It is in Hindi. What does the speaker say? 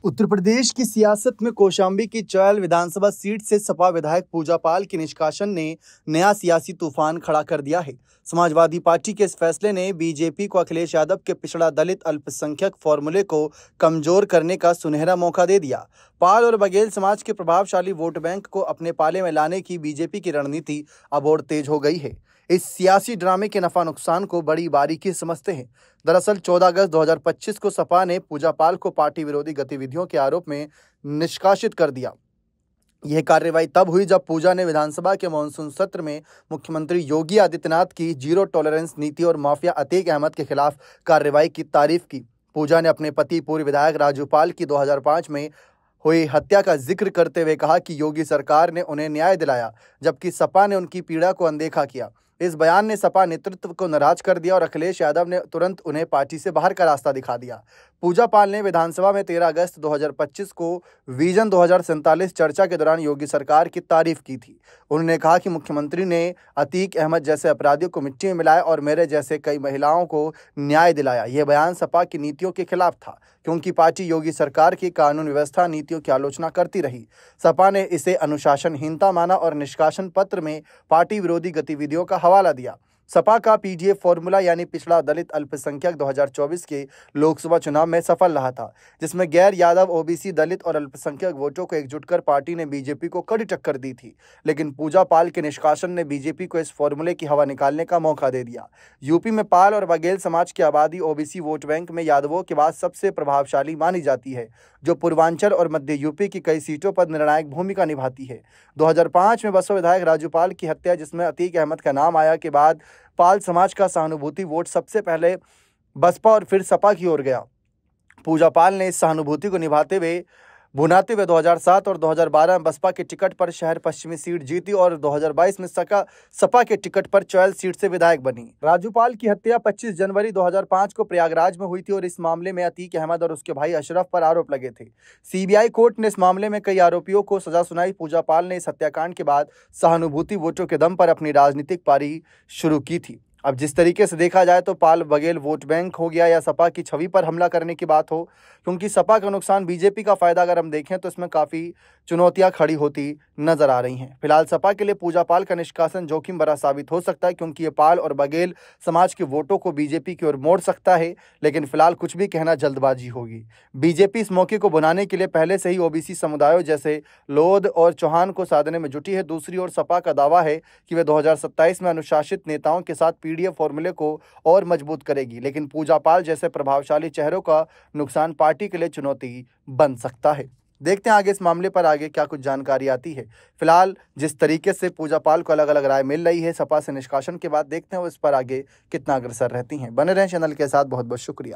उत्तर प्रदेश की सियासत में कौशाम्बी की चौल विधानसभा सीट से सपा विधायक पूजा पाल के निष्कासन ने नया सियासी तूफान खड़ा कर दिया है। समाजवादी पार्टी के इस फैसले ने बीजेपी को अखिलेश यादव के पिछड़ा दलित अल्पसंख्यक फॉर्मूले को कमजोर करने का सुनहरा मौका दे दिया। पाल और बघेल समाज के प्रभावशाली वोट बैंक को अपने पाले में लाने की बीजेपी की रणनीति अब और तेज हो गई है। इस सियासी ड्रामे के नफा नुकसान को बड़ी बारीकी समझते हैं। दरअसल 14 अगस्त 2025 को सपा ने पूजा पाल को पार्टी विरोधी गतिविधियों के आरोप में निष्कासित कर दिया। यह कार्रवाई तब हुई जब पूजा ने विधानसभा के मानसून सत्र में मुख्यमंत्री योगी आदित्यनाथ की जीरो टॉलरेंस नीति और माफिया अतीक अहमद के खिलाफ कार्रवाई की तारीफ की। पूजा ने अपने पति पूर्व विधायक राजू पाल की 2005 में हुई हत्या का जिक्र करते हुए कहा कि योगी सरकार ने उन्हें न्याय दिलाया, जबकि सपा ने उनकी पीड़ा को अनदेखा किया। इस बयान ने सपा नेतृत्व को नाराज कर दिया और अखिलेश यादव ने तुरंत उन्हें पार्टी से बाहर का रास्ता दिखा दिया। पूजा पाल ने विधानसभा में 13 अगस्त 2025 को विजन 2047 चर्चा के दौरान योगी सरकार की तारीफ की थी। उन्होंने कहा कि मुख्यमंत्री ने अतीक अहमद जैसे अपराधियों को मिट्टी में मिलाया और मेरे जैसे कई महिलाओं को न्याय दिलाया। यह बयान सपा की नीतियों के खिलाफ था, क्योंकि पार्टी योगी सरकार की कानून व्यवस्था नीतियों की आलोचना करती रही। सपा ने इसे अनुशासनहीनता माना और निष्कासन पत्र में पार्टी विरोधी गतिविधियों का हवाला दिया। सपा का पीडीएफ फॉर्मूला यानी पिछड़ा दलित अल्पसंख्यक 2024 के लोकसभा चुनाव में सफल रहा था, जिसमें गैर यादव ओबीसी दलित और अल्पसंख्यक वोटों को एकजुट कर पार्टी ने बीजेपी को कड़ी टक्कर दी थी। लेकिन पूजा पाल के निष्कासन ने बीजेपी को इस फॉर्मूले की हवा निकालने का मौका दे दिया। यूपी में पाल और बघेल समाज की आबादी ओबीसी वोट बैंक में यादवों के बाद सबसे प्रभावशाली मानी जाती है, जो पूर्वांचल और मध्य यूपी की कई सीटों पर निर्णायक भूमिका निभाती है। 2005 में बसपा विधायक राजू पाल की हत्या, जिसमें अतीक अहमद का नाम आया, के बाद पाल समाज का सहानुभूति वोट सबसे पहले बसपा और फिर सपा की ओर गया। पूजा पाल ने इस सहानुभूति को भुनाते हुए 2007 और 2012 में बसपा के टिकट पर शहर पश्चिमी सीट जीती और 2022 में सपा के टिकट पर चौल सीट से विधायक बनी। राजू पाल की हत्या 25 जनवरी 2005 को प्रयागराज में हुई थी और इस मामले में अतीक अहमद और उसके भाई अशरफ पर आरोप लगे थे। सीबीआई कोर्ट ने इस मामले में कई आरोपियों को सजा सुनाई। पूजा पाल ने इस हत्याकांड के बाद सहानुभूति वोटों के दम पर अपनी राजनीतिक पारी शुरू की थी। अब जिस तरीके से देखा जाए तो पाल बघेल वोट बैंक हो गया या सपा की छवि पर हमला करने की बात हो, क्योंकि सपा का नुकसान बीजेपी का फायदा अगर हम देखें तो इसमें काफ़ी चुनौतियां खड़ी होती नजर आ रही हैं। फिलहाल सपा के लिए पूजा पाल का निष्कासन जोखिम भरा साबित हो सकता है, क्योंकि ये पाल और बघेल समाज के वोटों को बीजेपी की ओर मोड़ सकता है। लेकिन फिलहाल कुछ भी कहना जल्दबाजी होगी। बीजेपी इस मौके को बनाने के लिए पहले से ही ओबीसी समुदायों जैसे लोध और चौहान को साधने में जुटी है। दूसरी ओर सपा का दावा है कि वे 2027 में अनुशासित नेताओं के साथ पीडीएफ फॉर्मूले को और मजबूत करेगी। लेकिन पूजा पाल जैसे प्रभावशाली चेहरों का नुकसान पार्टी के लिए चुनौती बन सकता है। देखते हैं आगे इस मामले पर आगे क्या कुछ जानकारी आती है। फिलहाल जिस तरीके से पूजा पाल को अलग अलग राय मिल रही है सपा से निष्कासन के बाद, देखते हैं वो इस पर आगे कितना अग्रसर रहती हैं। बने रहें चैनल के साथ। बहुत बहुत शुक्रिया।